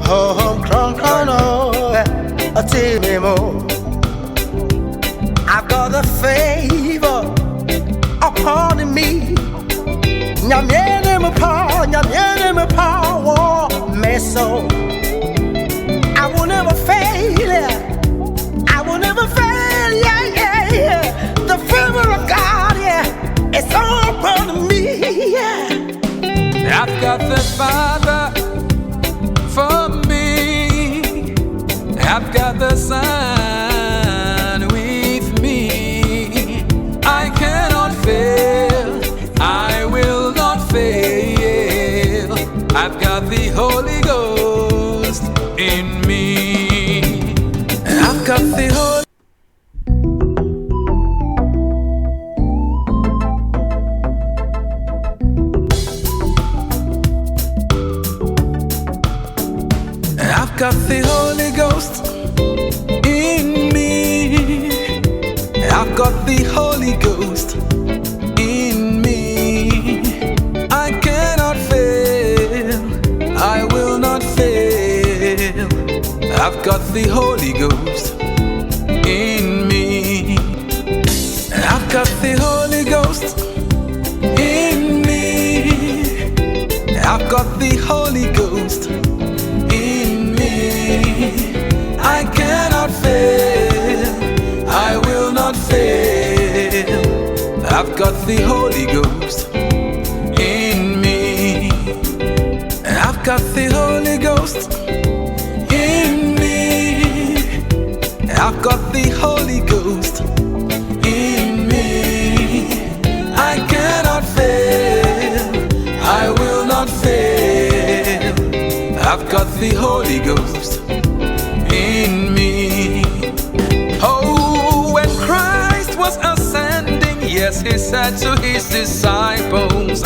Home crono a timimo. I've got a favor upon me. Nyamiene me power, meso. I will never fail. I will never fail. Yeah. The favor of God, it's all upon me. I've got the Father for me. I've got the Son with me. I cannot fail. I will not fail. I've got the Holy Ghost in me. I've got the Holy I've got the Holy Ghost in me. I've got the Holy Ghost in me. I cannot fail. I will not fail. I've got the Holy Ghost in me. I've got the Holy Ghost in me. I've got the Holy Ghost in me. I cannot fail. I will not fail. I've got the Holy Ghost in me. I've got the Holy Ghost in me. I've got the Holy Ghost in me. I cannot fail. I will not fail. I've got the Holy Ghost in me. Oh, when Christ was ascending, yes, he said to his disciples,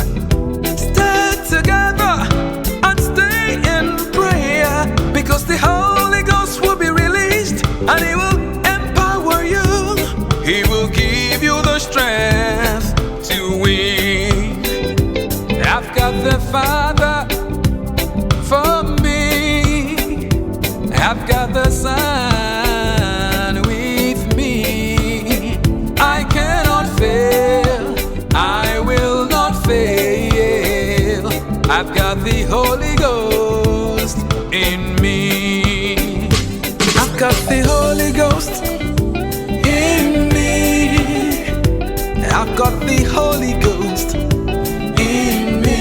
stay together and stay in prayer, because the Holy Ghost will be released and he will empower you. He will give you the strength to win. I've got the Father for me. I've got the Son with me. I cannot fail. I will not fail. I've got the Holy Ghost in me. I've got the Holy Ghost in me. I've got the Holy Ghost in me.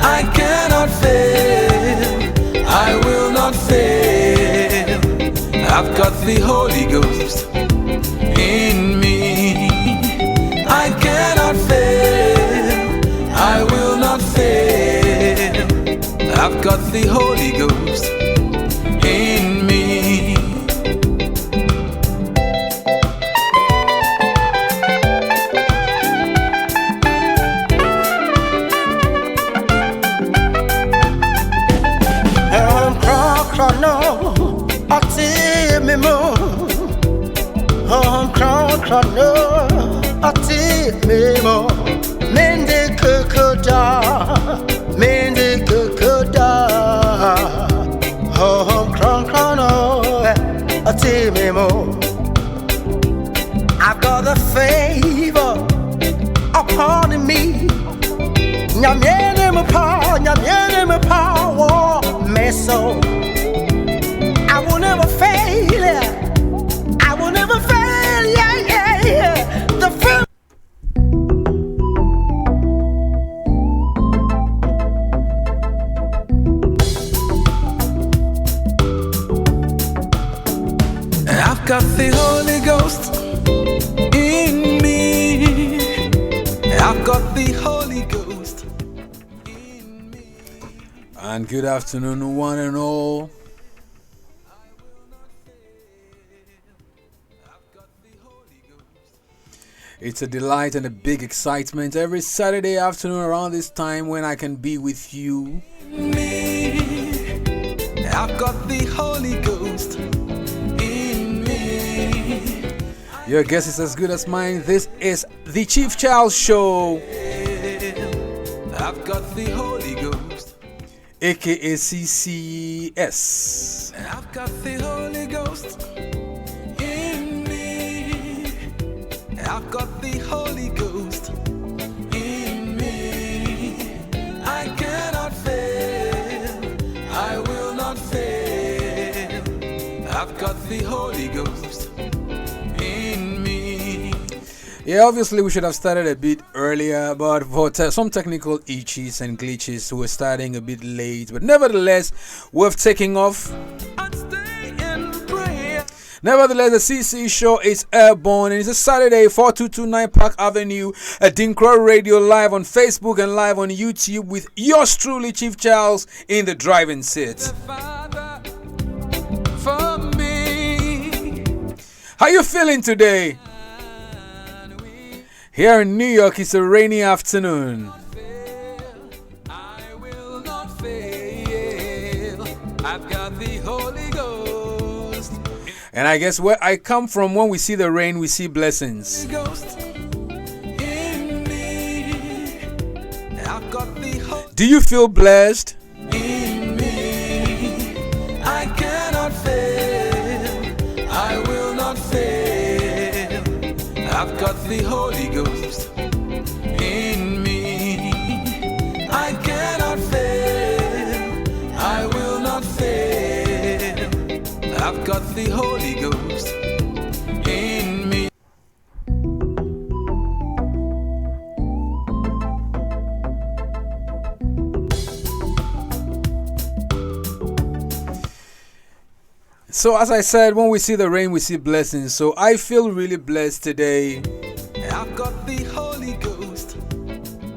I cannot fail. I will not fail. I've got the Holy Ghost in me. I cannot fail. I will not fail. I've got the Holy Ghost in me. Crono, a timimo. Crono, a timimo. Mende kukuda. Crono, a timimo. I've got a favor upon me. Nyamiene me power, meso. I will never fail. I will never fail. Yeah. The film. I've got the Holy Ghost in me. I've got the Holy Ghost in me. And good afternoon, one and all. It's a delight and a big excitement every Saturday afternoon around this time when I can be with you. I've got the Holy Ghost in me. Your guess is as good as mine. This is the Chief Charles Show. I've got the Holy Ghost. aka CCS. I've got the Holy Ghost in me. I've got the Holy Ghost in me. I cannot fail. I will not fail. I've got the Holy Ghost in me. Yeah, obviously we should have started a bit earlier, but for some technical itches and glitches, we're starting a bit late. But nevertheless, we're taking off. I'd stay in prayer. Nevertheless, the CC show is airborne, and it's a Saturday, 4229 Park Avenue, at Dinkra Radio, live on Facebook and live on YouTube with yours truly, Chief Charles, in the driving seat. Father, for me. How you feeling today? Here in New York, it's a rainy afternoon. I will not fail. I've got the Holy Ghost. And I guess where I come from, when we see the rain, we see blessings. Ghost in me. I've got the Holy Do you feel blessed? in me. I cannot fail. I will not fail. I've got the Holy Ghost in me. I cannot fail. I will not fail. I've got the Holy Ghost in me. So as I said, when we see the rain, we see blessings. So I feel really blessed today. I've got the Holy Ghost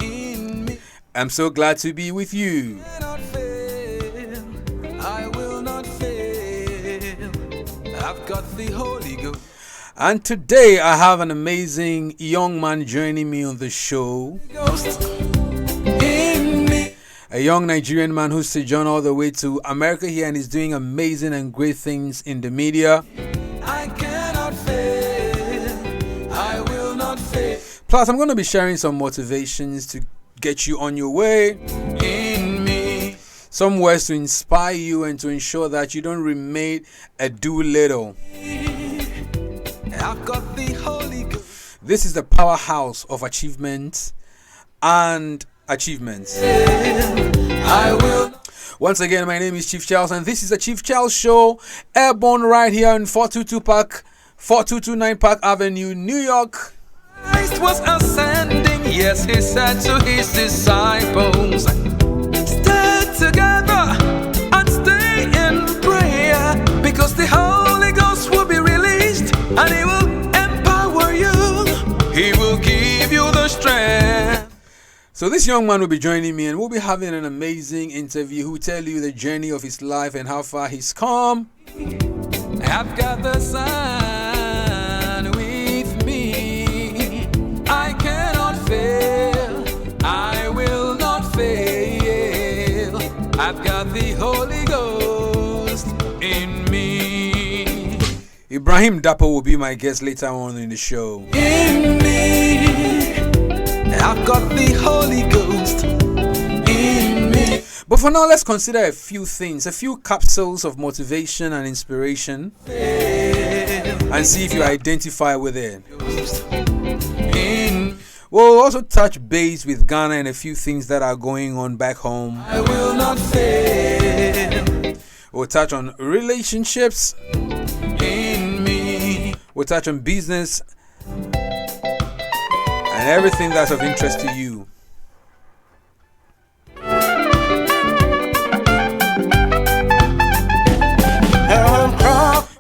in me. I'm so glad to be with you. I cannot fail. I will not fail. I've got the Holy Ghost. And today I have an amazing young man joining me on the show. Ghost in me. A young Nigerian man who's sojourned all the way to America here and is doing amazing and great things in the media. I cannot fail. I will not fail. Plus, I'm going to be sharing some motivations to get you on your way. In me. Some words to inspire you and to ensure that you don't remain a do little. I've got the Holy Ghost. This is the powerhouse of achievements and achievements. I will. Once again, my name is Chief Charles, and this is the Chief Charles Show, airborne right here in 4229 Park Avenue, New York. Christ was ascending. Yes, he said to his disciples, stay together and stay in prayer, because the Holy Ghost will be released and he will empower you. He will give you the strength. So this young man will be joining me, and we'll be having an amazing interview. He'll tell you the journey of his life and how far he's come. I've got the Son with me. I cannot fail. I will not fail. I've got the Holy Ghost in me. Ibrahim Dapo will be my guest later on in the show. In me. I've got the Holy Ghost in me. But for now, let's consider a few things, a few capsules of motivation and inspiration, and see if you identify with it. We'll also touch base with Ghana and a few things that are going on back home. I will not fail. We'll touch on relationships. In me. We'll touch on business and everything that's of interest to you.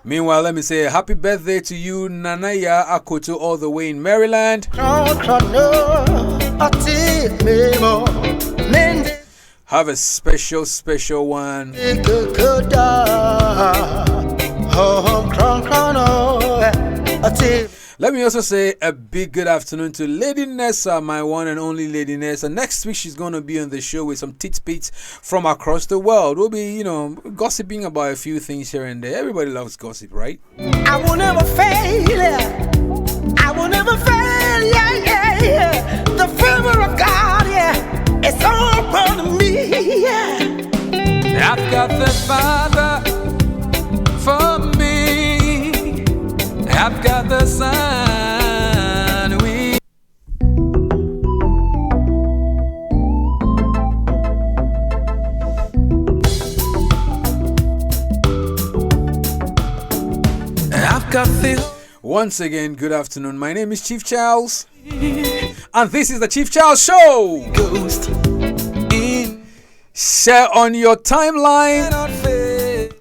Meanwhile, let me say a happy birthday to you, Nanaya Akoto, all the way in Maryland. Have a special one. Let me also say a big good afternoon to Lady Nessa, my one and only Lady Nessa. Next week she's going to be on the show with some tits from across the world. We'll be, gossiping about a few things here and there. Everybody loves gossip, right? I will never fail. I will never fail. Yeah. The favor of God, yeah, it's all upon me. Yeah. got the Father for me. I've got the Son. I've got the. Once again, good afternoon. My name is Chief Charles, and this is the Chief Charles Show. Ghost in. Share on your timeline.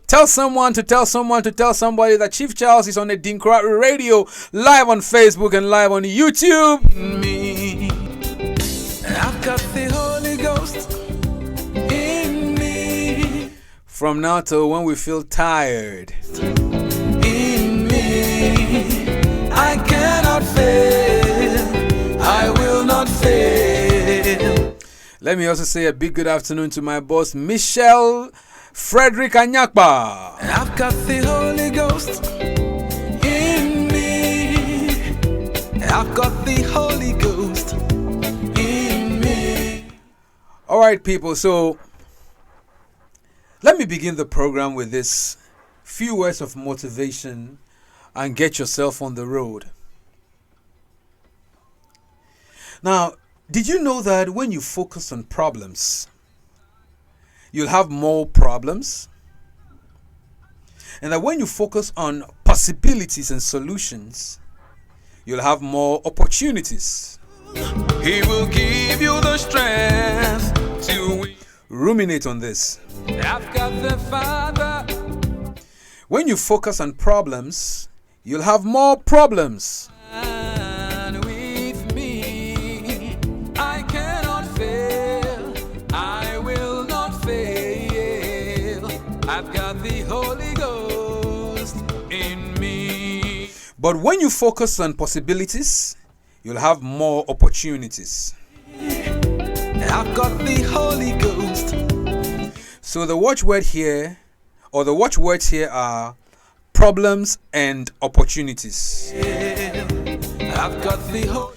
Tell someone to tell someone to tell somebody that Chief Charles is on the Dinkra Radio, live on Facebook and live on YouTube. Me, I've got the Holy Ghost in me. From now till when we feel tired, In me, I cannot fail. I will not fail. let me also say a big good afternoon to my boss, Michelle Frederick Anyakba. I've got the Holy Ghost in me. I've got the Holy Ghost in me. All right, people. So let me begin the program with this few words of motivation and get yourself on the road. Now, did you know that when you focus on problems, you'll have more problems? And that when you focus on possibilities and solutions, you'll have more opportunities. He will give you the strength to win. Ruminate on this. I've got the Father. When you focus on problems, you'll have more problems. And with me, I cannot fail. I will not fail. I've got the Holy Ghost in me. But when you focus on possibilities, you'll have more opportunities. I've got the Holy Ghost. So the watchword here, or the watchwords here are problems and opportunities. I've got the Holy.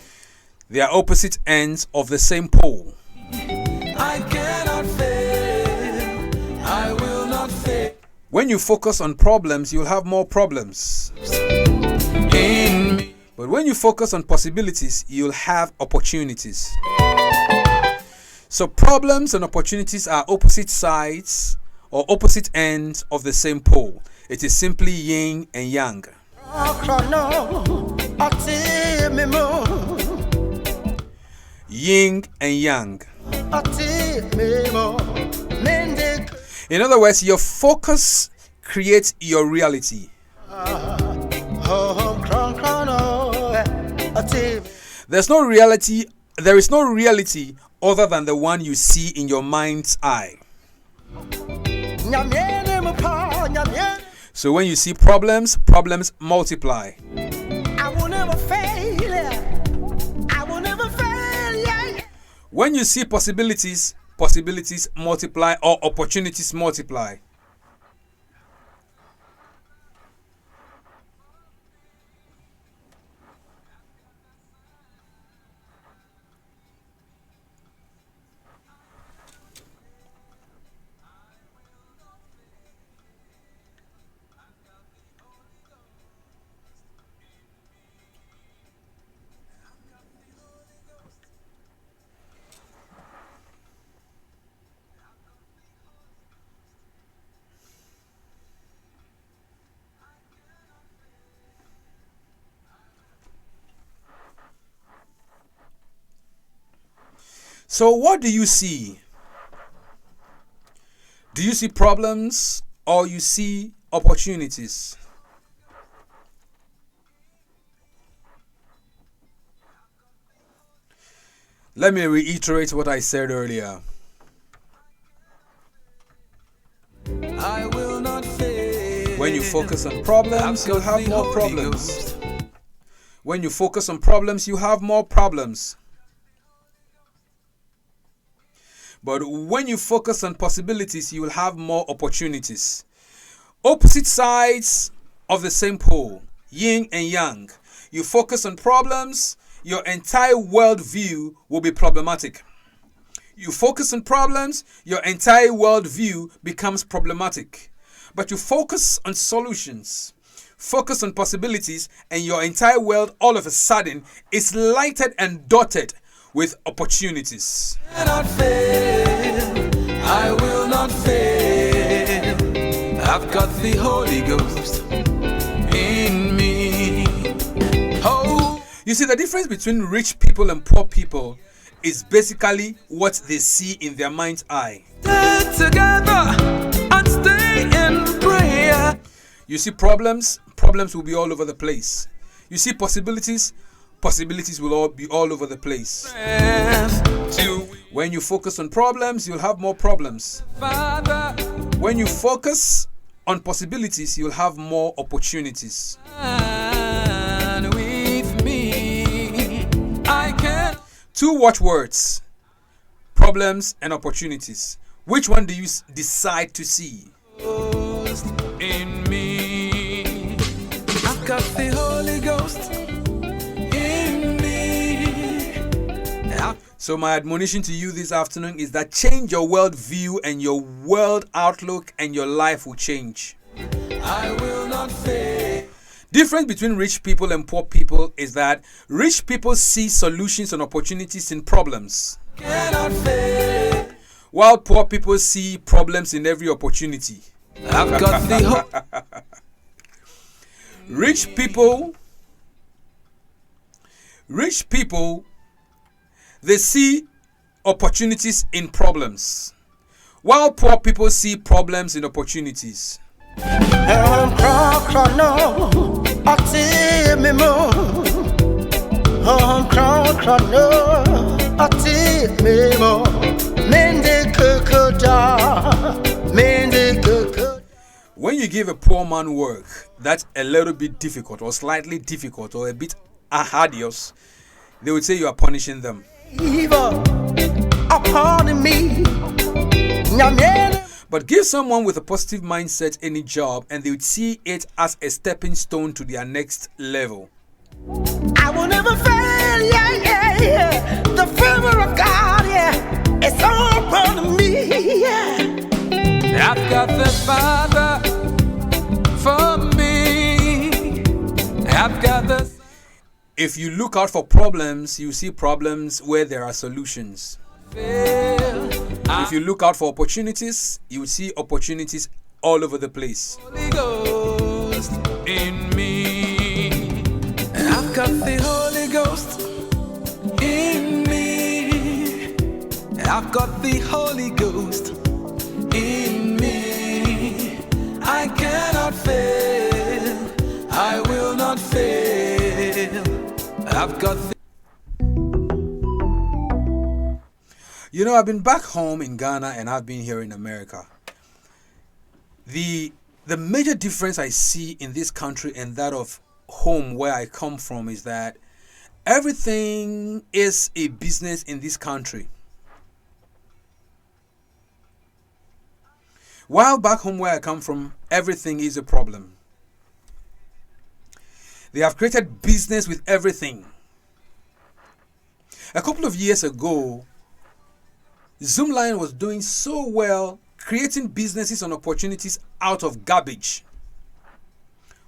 They are opposite ends of the same pole. I cannot fail. I will not fail. When you focus on problems, you'll have more problems. In me. But when you focus on possibilities, you'll have opportunities. So problems and opportunities are opposite sides or opposite ends of the same pole. It is simply yin and yang. Yin and yang. In other words, your focus creates your reality. There is no reality other than the one you see in your mind's eye. So when you see problems, problems multiply. I will never fail. I will never fail. Yeah. When you see possibilities, possibilities multiply or opportunities multiply. So what do you see? Do you see problems or you see opportunities? Let me reiterate what I said earlier. I will not fail. When you focus on problems, you'll have more problems. When you focus on problems, you have more problems. But when you focus on possibilities, you will have more opportunities. Opposite sides of the same pole, yin and yang. You focus on problems, your entire worldview will be problematic. You focus on problems, your entire worldview becomes problematic. But you focus on solutions, focus on possibilities, and your entire world all of a sudden is lighted and dotted with opportunities. I cannot fail. I will not fail. I've got the Holy Ghost in me. Oh, you see, the difference between rich people and poor people is basically what they see in their mind's eye. Stay together and stay in prayer. You see problems will be all over the place. You see possibilities will all be all over the place. When you focus on problems, you'll have more problems. When you focus on possibilities, you'll have more opportunities. And with me, I can. Two watchwords: problems and opportunities. Which one do you decide to see? In me, I've got the Holy Ghost in me. So my admonition to you this afternoon is that change your world view and your world outlook, and your life will change. I will not fail. Difference between rich people and poor people is that rich people see solutions and opportunities in problems, cannot fail, while poor people see problems in every opportunity. I've got the hope. Rich people, they see opportunities in problems, while poor people see problems in opportunities. When you give a poor man work that's a little bit difficult or slightly difficult or a bit arduous, they would say you are punishing them. But give someone with a positive mindset any job, and they would see it as a stepping stone to their next level. I will never fail, yeah. The favor of God, yeah, it's all upon me, yeah. I've got the Father for me. I've got the. If you look out for problems, you see problems where there are solutions. If you look out for opportunities, you will see opportunities all over the place. Holy Ghost in me. I've got the Holy Ghost in me. I've got the Holy Ghost in me. I cannot fail. I will not fail. I've got the. You know, I've been back home in Ghana and I've been here in America. The major difference I see in this country and that of home where I come from is that everything is a business in this country. While back home where I come from, everything is a problem. They have created business with everything. A couple of years ago, Zoomlion was doing so well, creating businesses and opportunities out of garbage.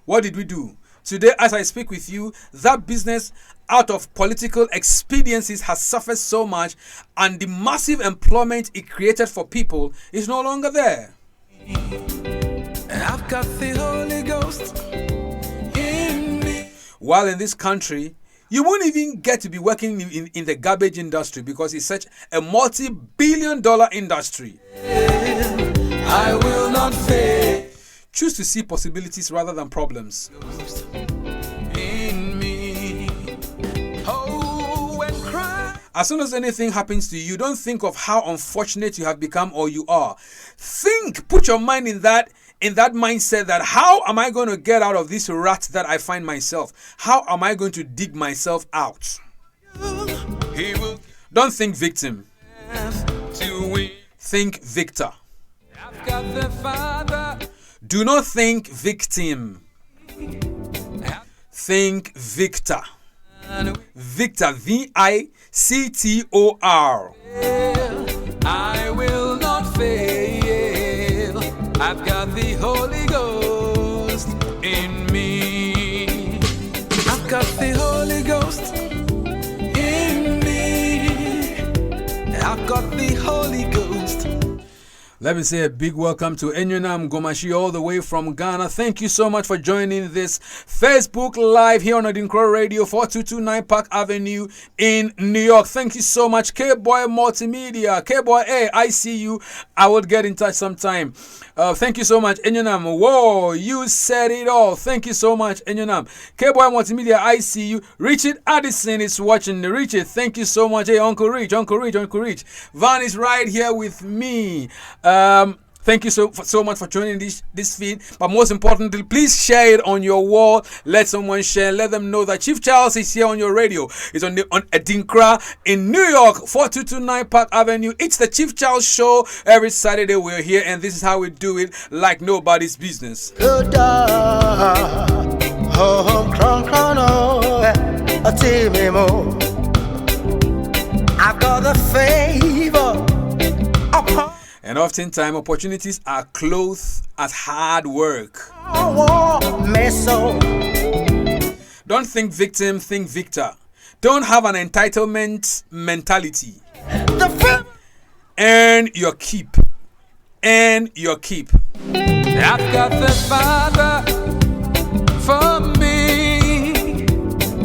What did we do? Today, as I speak with you, that business out of political expediencies has suffered so much, and the massive employment it created for people is no longer there. And I've got the Holy Ghost in me. While in this country, you won't even get to be working in the garbage industry because it's such a multi-billion-dollar industry. I will not fail. Choose to see possibilities rather than problems. In me. Oh, and cry. As soon as anything happens to you, don't think of how unfortunate you have become or you are. Put your mind in that mindset that how am I going to get out of this rut that I find myself? How am I going to dig myself out? Don't think victim. Think victor. Do not think victim. Think victor. Victor, V-I-C-T-O-R. I've got the Holy Ghost in me. I've got the Holy Ghost in me. I've got the Holy Ghost. Let me say a big welcome to Enyonam Gomashi all the way from Ghana. Thank you so much for joining this Facebook Live here on Adinkra Radio, 4229 Park Avenue in New York. Thank you so much, K-Boy Multimedia. K-Boy, hey, I see you. I will get in touch sometime. Thank you so much, Enyonam. Whoa, you said it all. Thank you so much, Enyonam. K-Boy Multimedia, I see you. Richard Addison is watching. Richard, thank you so much. Hey, Uncle Rich. Van is right here with me. Thank you so much for joining this feed. But most importantly, please share it on your wall. Let someone share. Let them know that Chief Charles is here on your radio. It's on Adinkra in New York, 4229 Park Avenue. It's the Chief Charles Show. Every Saturday we're here, and this is how we do it, like nobody's business. Good I've got the favor upon. And oftentimes opportunities are clothed as hard work. Don't think victim, think victor. Don't have an entitlement mentality. Earn your keep. Earn your keep. I've got the Father for me.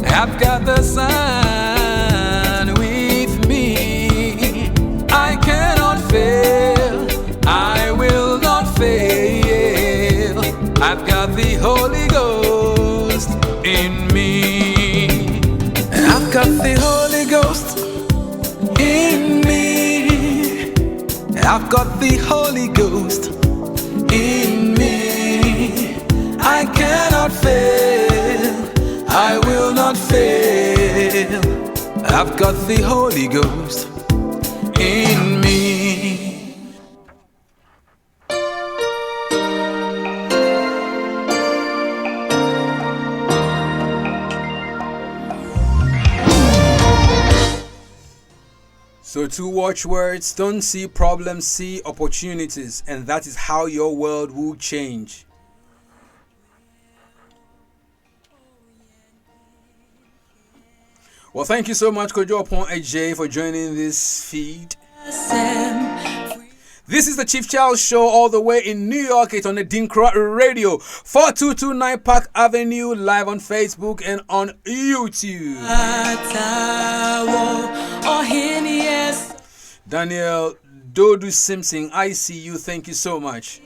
I've got the Son with me. I cannot fail. I will not fail. I've got the Holy Ghost in me. I've got the Holy Ghost in me. I've got the Holy Ghost in me. I cannot fail. I will not fail. I've got the Holy Ghost in me. So 2 watchwords: don't see problems, see opportunities, and that is how your world will change. Well, thank you so much, Kojo Upon AJ, for joining this feed. This is the Chief Charles Show all the way in New York. It's on the Adinkra Radio, 4229 Park Avenue, live on Facebook and on YouTube. Daniel Dodu Simpson, I see you. Thank you so much.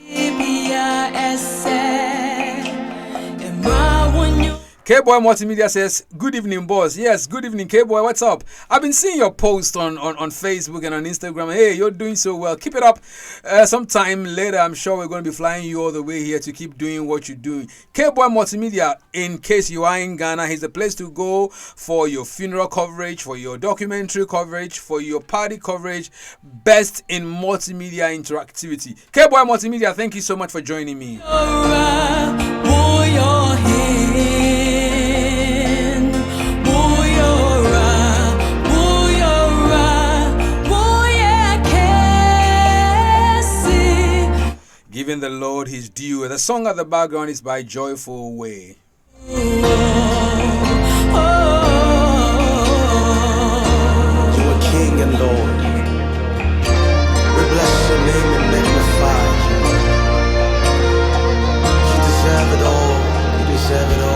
K-Boy Multimedia says, good evening, boss. Yes, good evening, K-Boy. What's up? I've been seeing your post on Facebook and on Instagram. Hey, you're doing so well. Keep it up. Sometime later, I'm sure we're going to be flying you all the way here to keep doing what you're doing. K-Boy Multimedia, in case you are in Ghana, is the place to go for your funeral coverage, for your documentary coverage, for your party coverage. Best in multimedia interactivity. K-Boy Multimedia, thank you so much for joining me. Giving the Lord his due. The song at the background is by Joyful Way. You are King and Lord. We bless your name and magnify you. You deserve it all. You deserve it all.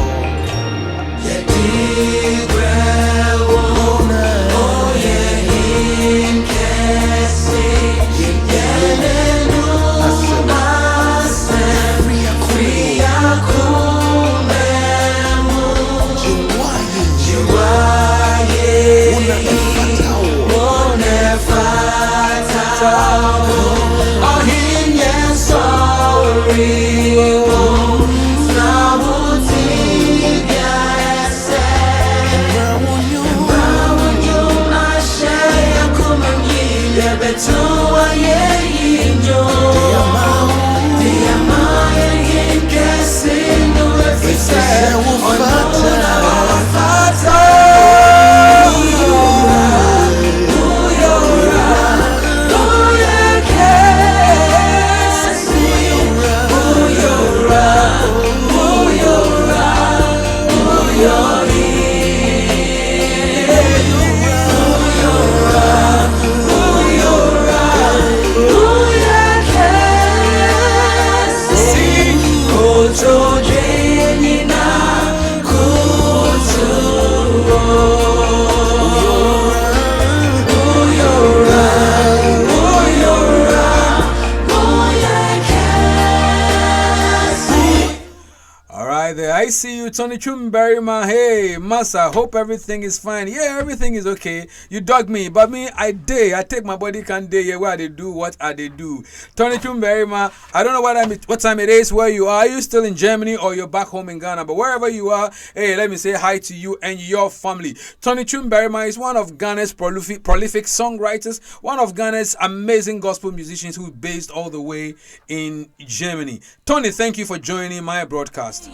I see you, Tony Chumberryman. Hey, Massa, hope everything is fine. Yeah, everything is okay. You dug me, but me, I take my body can day. Yeah, what they do, what are they do? Tony Chumberryman, I don't know what time it is where you are. Are you still in Germany or you're back home in Ghana? But wherever you are, hey, let me say hi to you and your family. Tony Chumberryman is one of Ghana's prolific songwriters, one of Ghana's amazing gospel musicians who based all the way in Germany. Tony, thank you for joining my broadcast.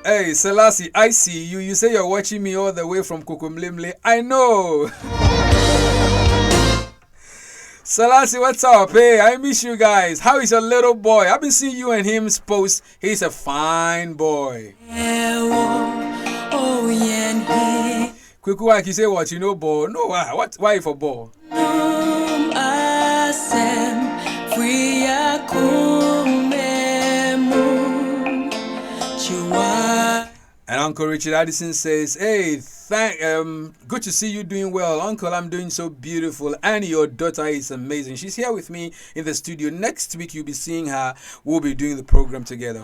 Hey, Selassie, I see you. You say you're watching me all the way from Kokomlemle. I know. Selassie, what's up? Hey, I miss you guys. How is your little boy? I've been seeing you and him post. He's a fine boy. Quick, like you say what? You know, ball? No, what? Why for ball? And Uncle Richard Addison says, hey, good to see you doing well. Uncle, I'm doing so beautiful. And your daughter is amazing. She's here with me in the studio. Next week, you'll be seeing her. We'll be doing the program together.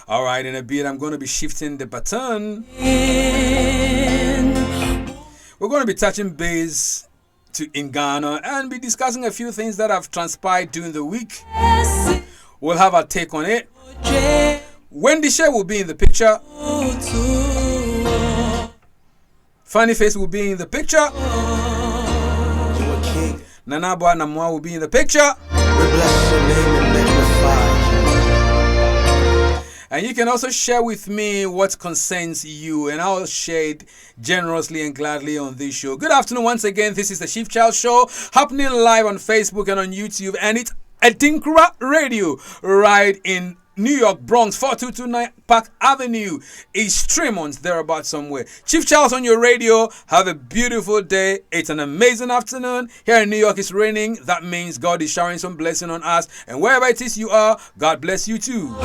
All right, in a bit, I'm going to be shifting the baton. We're going to be touching base in Ghana and be discussing a few things that have transpired during the week. We'll have our take on it. Wendy Shea will be in the picture. Funny Face will be in the picture. Nana Boa Namwa will be in the picture. We bless your name and magnify. And you can also share with me what concerns you, and I'll share it generously and gladly on this show. Good afternoon once again. This is the Chief Child Show, happening live on Facebook and on YouTube, and it's Adinkra Radio right in New York, Bronx, 4229 Park Avenue, East Tremont, thereabout somewhere. Chief Charles on your radio. Have a beautiful day. It's an amazing afternoon. Here in New York, it's raining. That means God is showering some blessing on us. And wherever it is you are, God bless you too.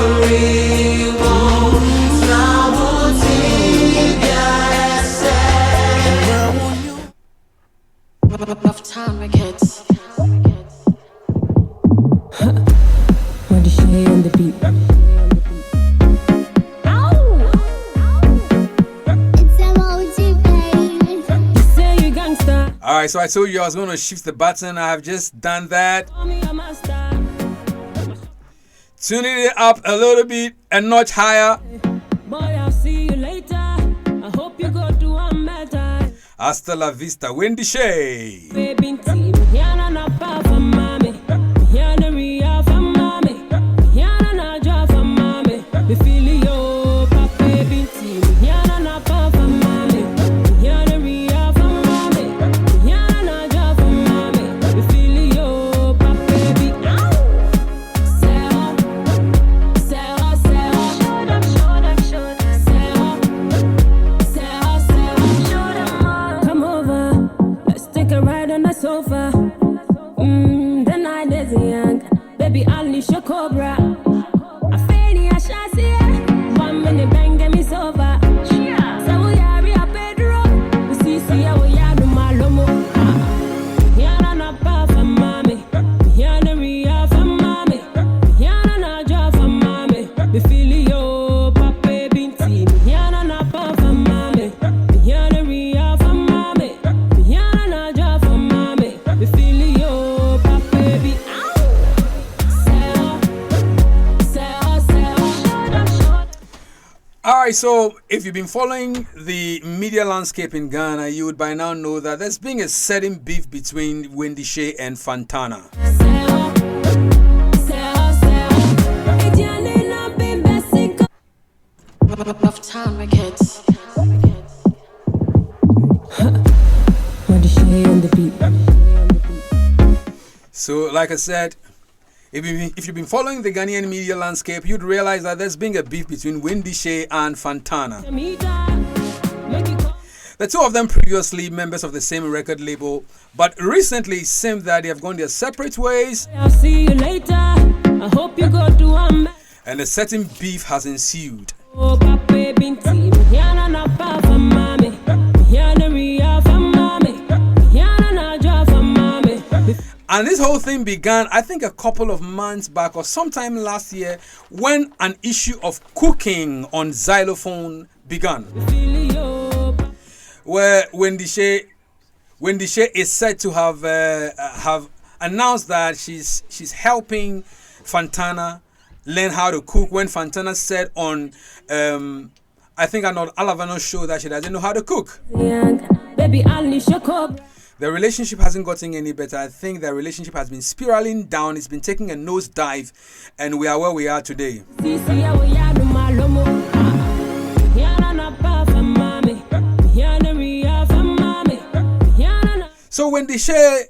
Rough time, my kids. When the shade on the beat. Alright, so I told you I was going to shift the button. I have just done that. Tuning it up a little bit, a notch higher. Boy, I'll see you later. I hope you go to one better. Hasta la vista, Wendy Shea. Baby, team, yana na pa for mommy. Yana ria for mommy. Yana na ja for mommy. We feel yo, papa, baby, team. Yana na pa for mommy. Yana ria for mommy. Yana na ja for mommy. We feel yo, papa, baby. Sarah, Sarah, Sarah. Sarah, Sarah. Come over, let's take a ride on the sofa. The night is young, baby, unleash your cobra. I feel ya, shazzy. 1 minute, bang, get me sober. So we are a Pedro. We see how we are, do my lomo. Yana na pa for mommy. Yana ria for mommy. Yana na ja for mommy. We feel yo, papa, baby, team. Yana na pa for mommy. Yana ria for mommy. Yana na ja for mommy. We feel yo, papa, baby. Sarah, Sarah, Sarah. Alright, so if you've been following the media landscape in Ghana, you would by now know that there's been a certain beef between Wendy Shea and Fantana. Sarah, Sarah, Sarah. Rough time records. Wendy Shay on the beat. So, like I said, if you've been following the Ghanaian media landscape, you'd realize that there's been a beef between Wendy Shay and Fantana. The two of them previously members of the same record label, but recently it seemed that they have gone their separate ways. I'll see you later. I hope you go to And a certain beef has ensued. oh, Papa, Binti. Yana na pa for mommy. Yana Ria for mommy. Yana na ja for mommy. And this whole thing began, I think, a couple of months back or sometime last year when an issue of cooking on xylophone began. Where Wendy Shay is said to have announced that she's helping Fantana learn how to cook, when Fantana said on I think on Alavano's show that she doesn't know how to cook. Baby, unleash your cobra. The relationship hasn't gotten any better. I think the relationship has been spiraling down. It's been taking a nosedive, and we are where we are today. So when Wendy Shay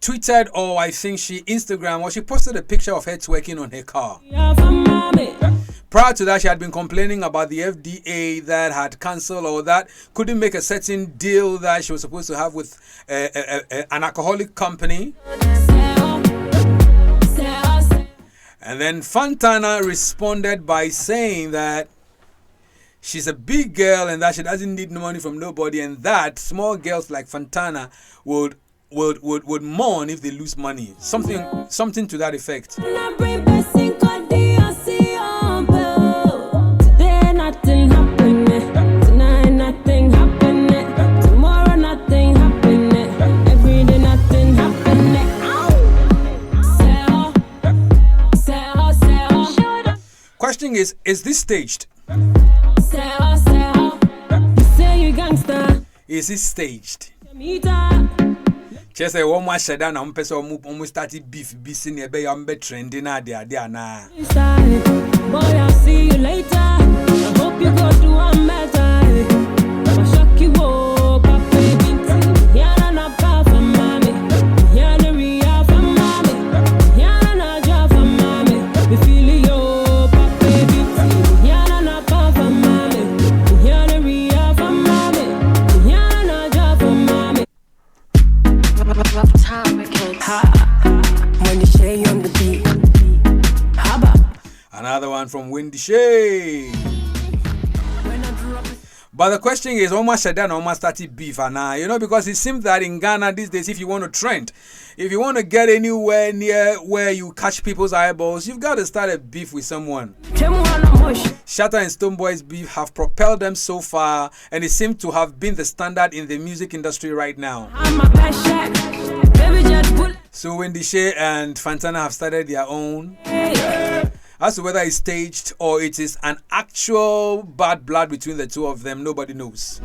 tweeted, or I think she Instagram, or she posted a picture of her twerking on her car. Prior to that, she had been complaining about the FDA that had cancelled or that couldn't make a certain deal that she was supposed to have with an alcoholic company. And then Fantana responded by saying that she's a big girl and that she doesn't need no money from nobody, and that small girls like Fantana would mourn if they lose money. Something to that effect. Today nothing happening. Tonight nothing happening. Tomorrow nothing happening. Every day nothing happening. Question is this staged? Is it staged? Just say one more shada na mpesa omu started beef busy near be ambe trending na dia na. Boy, I'll see you later. I hope you go to one better. I'll shock you up, baby. Yana na pa for mommy. Yana Ria for mommy. Yana na ja for mommy. We feel you, baby. Yana na pa for mommy. Yana Ria for mommy. Yana na ja for mommy. Rough time records. Wendy Shay on the beat. Another one from Wendy Shay. But the question is, almost Shadan almost started beef, and because it seems that in Ghana these days, if you want to trend, if you want to get anywhere near where you catch people's eyeballs, you've got to start a beef with someone. Shatta and Stonebwoy's beef have propelled them so far, and it seems to have been the standard in the music industry right now. So Wendy Shay and Fantana have started their own. As to whether it's staged or it is an actual bad blood between the two of them, nobody knows.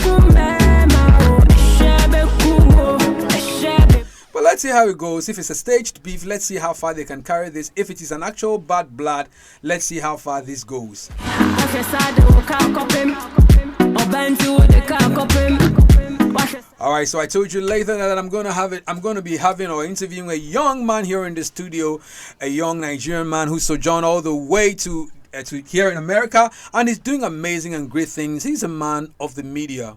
But let's see how it goes. If it's a staged beef, let's see how far they can carry this. If it is an actual bad blood, let's see how far this goes. Alright, so I told you later that I'm gonna be having or interviewing a young man here in the studio, a young Nigerian man who sojourned all the way to here in America, and he's doing amazing and great things. He's a man of the media.